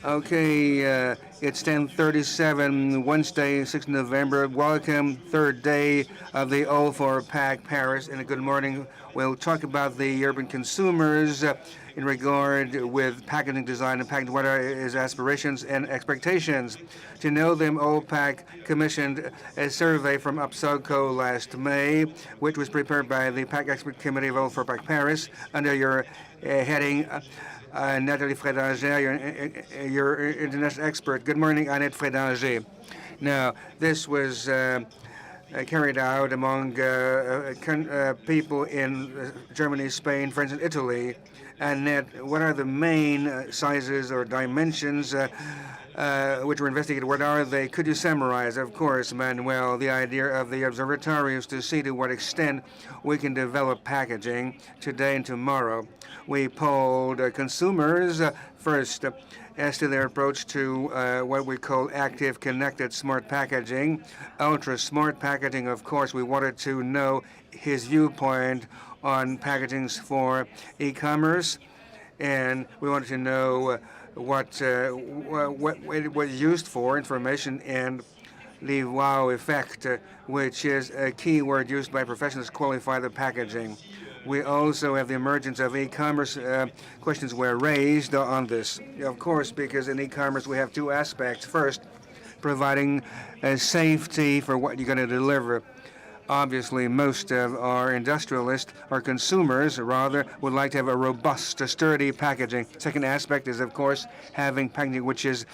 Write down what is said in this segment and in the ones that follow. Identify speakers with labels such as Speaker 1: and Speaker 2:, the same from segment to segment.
Speaker 1: Okay, it's 10:37, Wednesday, 6th November. Welcome, third day of the ALL4PACK Paris. And a good morning. We'll talk about the urban consumers in regard with packaging design and packaging. What are his aspirations and expectations? To know them, ALL4PACK commissioned a survey from OBSOCO last May, which was prepared by the PAC Expert Committee of ALL4PACK Paris under your heading. Nathalie Damery, your international expert. Good morning, Annette Frédanger. Now, this was carried out among people in Germany, Spain, France, and Italy. Annette, what are the main sizes or dimensions which were investigated? What are they? Could you summarize? Of course, Manuel, the idea of the observatory is to see to what extent we can develop packaging today and tomorrow. We polled consumers first as to their approach to what we call active, connected, smart packaging, ultra-smart packaging. Of course, we wanted to know his viewpoint on packagings for e-commerce, and we wanted to know what it was used for, information, and the wow effect, which is a key word used by professionals to qualify the packaging. We also have the emergence of e-commerce. Questions were raised on this, of course, because in e-commerce we have two aspects. First, providing safety for what you're going to deliver. Obviously, most of our industrialists or consumers, rather, would like to have a robust, sturdy packaging. Second aspect is, of course, having packaging which is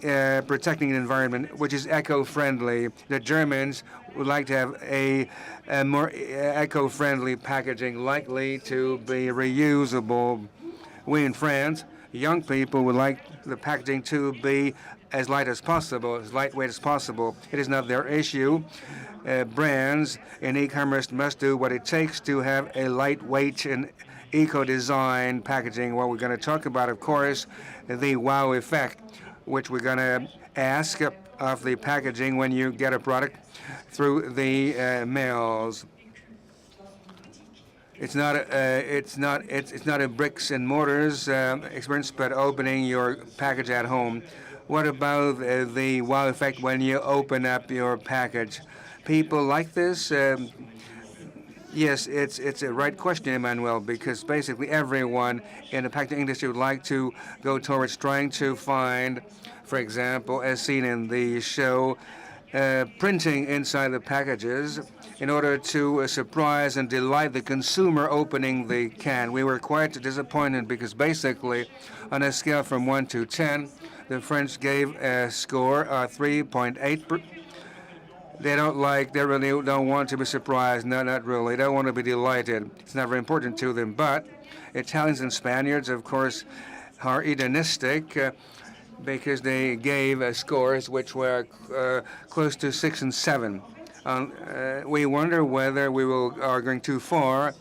Speaker 1: protecting the environment, which is eco-friendly. The Germans would like to have a more eco-friendly packaging, likely to be reusable. We in France, young people would like the packaging to be as light as possible, as lightweight as possible. It is not their issue. Brands in e-commerce must do what it takes to have a lightweight and eco-design packaging. What we're going to talk about, of course, the wow effect, which we're going to ask of the packaging when you get a product through the mails. It's not a bricks and mortars experience, but opening your package at home. What about the wow effect when you open up your package? People like this? Yes, it's a right question, Emmanuel, because basically everyone in the packaging industry would like to go towards trying to find, for example, as seen in the show, printing inside the packages in order to surprise and delight the consumer opening the can. We were quite disappointed because basically, on a scale from 1 to 10, the French gave a score 3.8. They really don't want to be surprised. No, not really. They don't want to be delighted. It's not very important to them. But Italians and Spaniards, of course, are hedonistic because they gave scores which were close to 6 and 7. We wonder whether we are going too far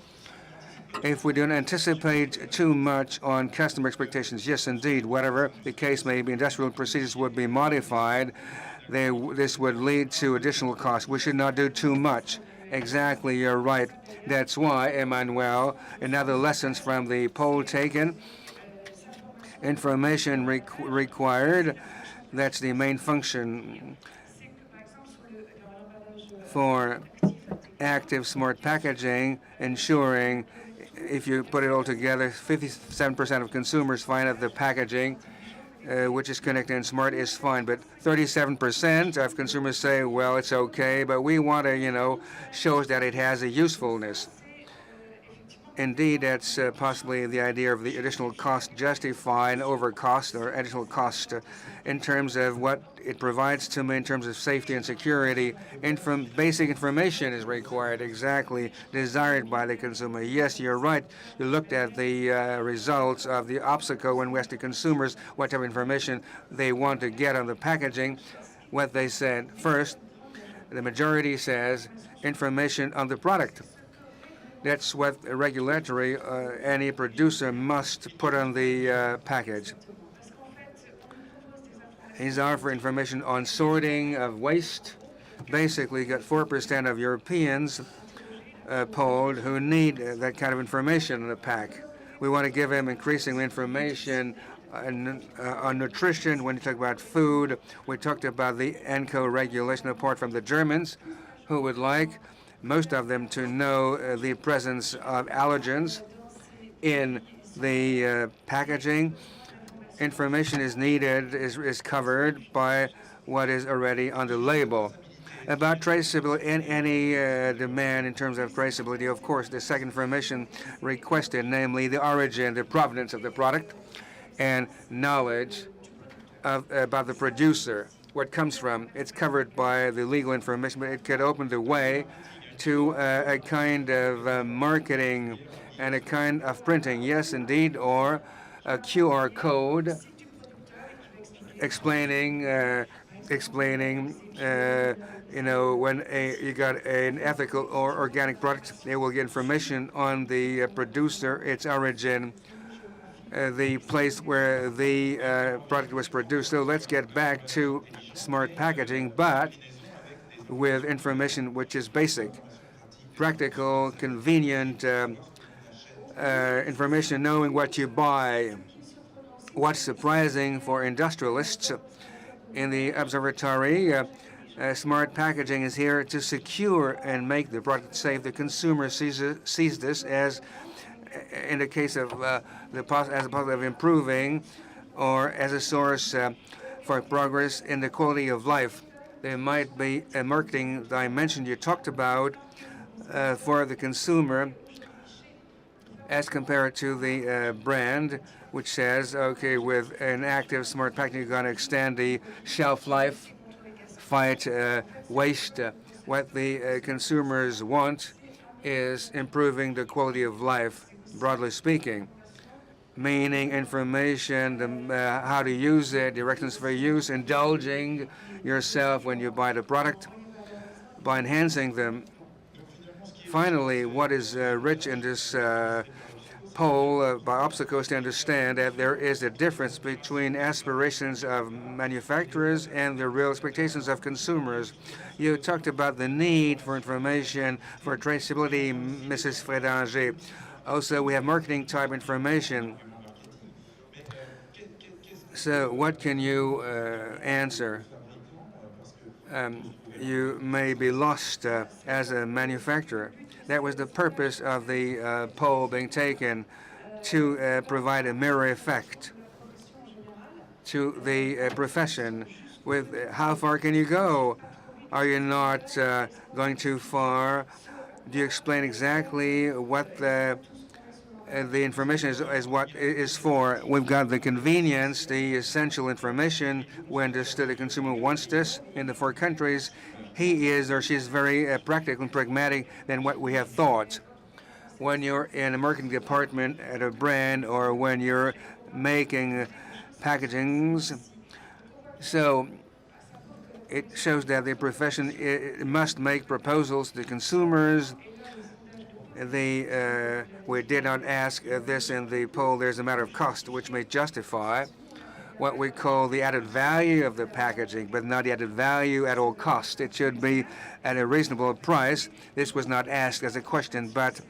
Speaker 1: if we don't anticipate too much on customer expectations. Yes, indeed, whatever the case may be, industrial procedures would be modified. This would lead to additional costs. We should not do too much. Exactly, you're right. That's why, Emmanuel, another lessons from the poll taken, information required, that's the main function for active smart packaging, ensuring, if you put it all together, 57% of consumers find that the packaging which is connected and smart is fine, but 37% of consumers say, well, it's okay, but we want to, show us that it has a usefulness. Indeed, that's possibly the idea of the additional cost justified over cost or additional cost in terms of what it provides to me in terms of safety and security. Basic information is required, exactly desired by the consumer. Yes, you're right. You looked at the results of the OBSOCO when we asked the consumers what type of information they want to get on the packaging. What they said, first, the majority says information on the product. That's what regulatory any producer must put on the package. He's offering information on sorting of waste. Basically, got 4% of Europeans polled who need that kind of information in the pack. We want to give them increasing information on nutrition. When you talk about food, we talked about the ENCO regulation, apart from the Germans, who would like most of them to know the presence of allergens in the packaging. Information is needed, is covered by what is already on the label. About traceability and any demand in terms of traceability, of course, the second information requested, namely the origin, the provenance of the product, and knowledge about the producer, what comes from. It's covered by the legal information, but it could open the way to a kind of marketing and a kind of printing, yes, indeed, or a QR code explaining, when you got an ethical or organic product, they will get information on the producer, its origin, the place where the product was produced. So let's get back to smart packaging, but with information which is basic, practical, convenient information, knowing what you buy. What's surprising for industrialists in the observatory, smart packaging is here to secure and make the product safe. The consumer sees this as, in the case of as a possibility of improving, or as a source for progress in the quality of life. There might be a marketing dimension you talked about for the consumer as compared to the brand, which says, okay, with an active smart packaging, you're going to extend the shelf life, fight waste. What the consumers want is improving the quality of life, broadly speaking, meaning information, how to use it, directions for use, indulging yourself when you buy the product by enhancing them. Finally, what is rich in this poll by OBSOCO is to understand that there is a difference between aspirations of manufacturers and the real expectations of consumers. You talked about the need for information, for traceability, Mrs. Frédanger. Also, we have marketing type information. So what can you answer? You may be lost as a manufacturer. That was the purpose of the poll being taken, to provide a mirror effect to the profession. With how far can you go? Are you not going too far? Do you explain exactly what the information is what it is for? We've got the convenience, the essential information. When the consumer wants this in the 4 countries, he is or she is very practical and pragmatic than what we have thought. When you're in a marketing department at a brand, or when you're making packagings, so it shows that the profession must make proposals to consumers. We did not ask this in the poll. There's a matter of cost, which may justify what we call the added value of the packaging, but not the added value at all cost. It should be at a reasonable price. This was not asked as a question, but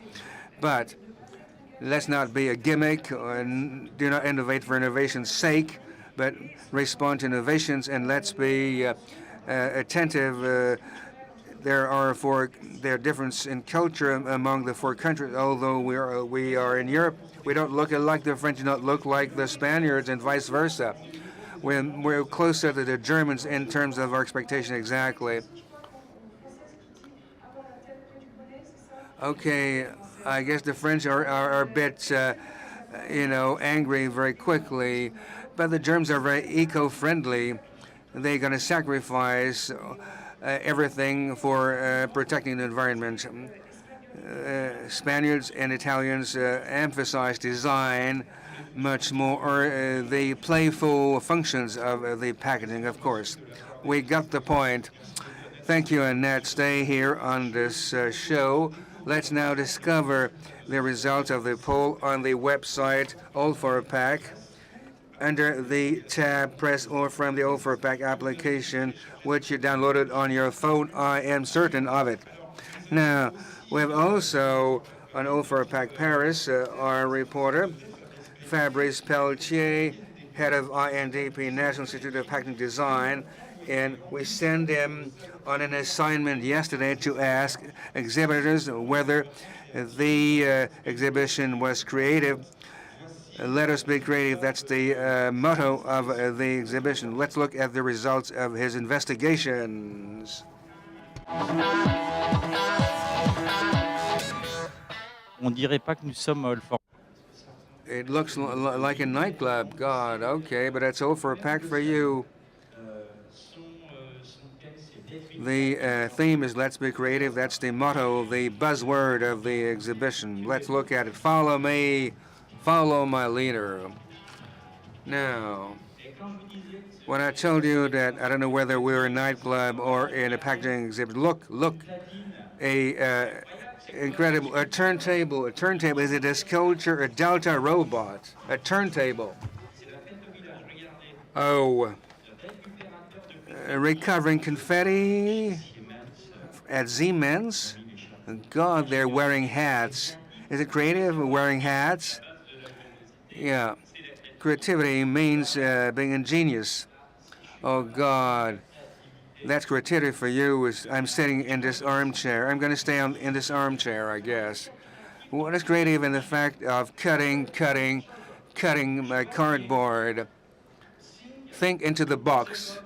Speaker 1: let's not be a gimmick, or do not innovate for innovation's sake, but respond to innovations, and let's be attentive. There are difference in culture among the 4 countries. Although we are in Europe, we don't look like the French, do not look like the Spaniards, and vice versa. We're closer to the Germans in terms of our expectation exactly. Okay, I guess the French are a bit, angry very quickly, but the Germans are very eco-friendly. They're going to sacrifice everything for protecting the environment. Spaniards and Italians emphasize design much more, or the playful functions of the packaging, of course. We got the point. Thank you, Annette. Stay here on this show. Let's now discover the results of the poll on the website ALL4PACK. Under the tab, press or from the ALL4PACK application, which you downloaded on your phone. I am certain of it. Now, we have also on ALL4PACK Paris, our reporter, Fabrice Pelletier, head of INDP, National Institute of Packaging Design, and we sent him on an assignment yesterday to ask exhibitors whether the exhibition was creative. Let us be creative. That's the motto of the exhibition. Let's look at the results of his investigations.
Speaker 2: On dirait pas que nous sommes
Speaker 1: It looks like a nightclub. God, okay, but that's ALL4PACK for you. The theme is Let's Be Creative. That's the motto, the buzzword of the exhibition. Let's look at it. Follow me. Follow my leader. Now, when I told you that I don't know whether we're in a nightclub or in a packaging exhibit, look, incredible, a turntable. A turntable, is it a sculpture, a Delta robot? A turntable. Oh, recovering confetti at Siemens. God, they're wearing hats. Is it creative, wearing hats? Yeah. Creativity means being ingenious. Oh, God. That's creativity for you. I'm sitting in this armchair. I'm going to stay in this armchair, I guess. What is creative in the fact of cutting cardboard? Think into the box.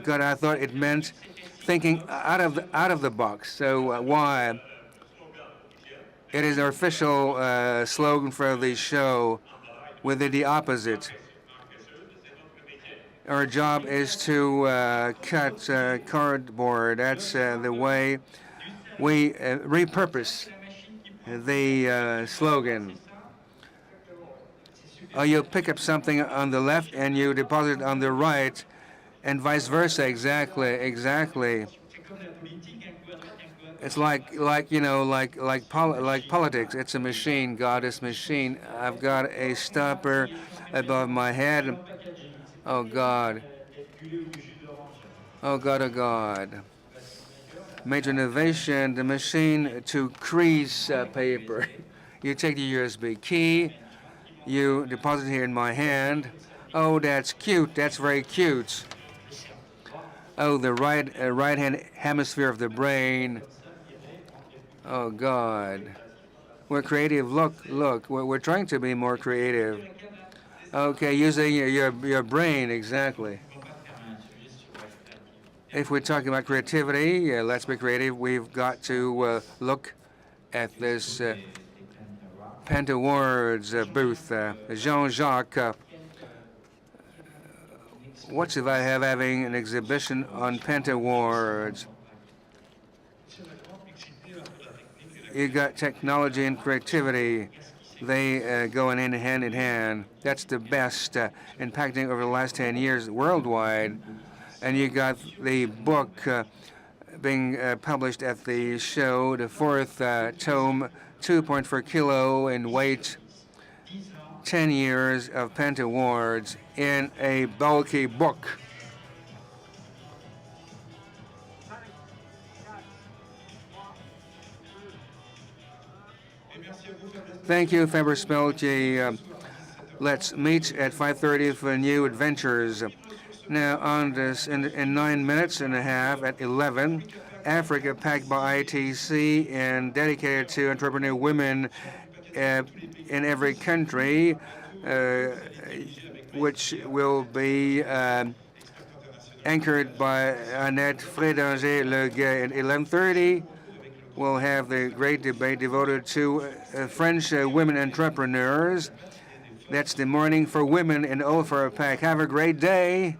Speaker 1: God, I thought it meant thinking out of the box. So why? It is our official slogan for the show, with the opposite. Our job is to cut cardboard. That's the way we repurpose the slogan. You pick up something on the left and you deposit it on the right, and vice versa. Exactly. It's like politics. It's a machine, goddess machine. I've got a stopper above my head. Oh, God. Oh, God, oh, God. Major innovation, the machine to crease paper. You take the USB key, you deposit it here in my hand. Oh, that's cute. That's very cute. Oh, the right-hand hemisphere of the brain. Oh, God. We're creative. Look. We're trying to be more creative. Okay, using your brain, exactly. If we're talking about creativity, let's be creative. We've got to look at this Pent Awards booth. Jean-Jacques, what's if I have having an exhibition on Pent Awards? You got technology and creativity. They go in hand in hand. That's the best in packaging over the last 10 years worldwide. And you got the book being published at the show, the fourth tome, 2.4 kilo in weight, 10 years of Pent Awards in a bulky book. Thank you, Fabrice Pelletier. Let's meet at 5:30 for new adventures. Now, on this, in 9 minutes and a half at 11, Africa packed by ITC and dedicated to entrepreneur women in every country, which will be anchored by Annette Frédanger-Leguet at 11:30. We'll have the great debate devoted to French women entrepreneurs. That's the morning for women in ALL4PACK. Have a great day.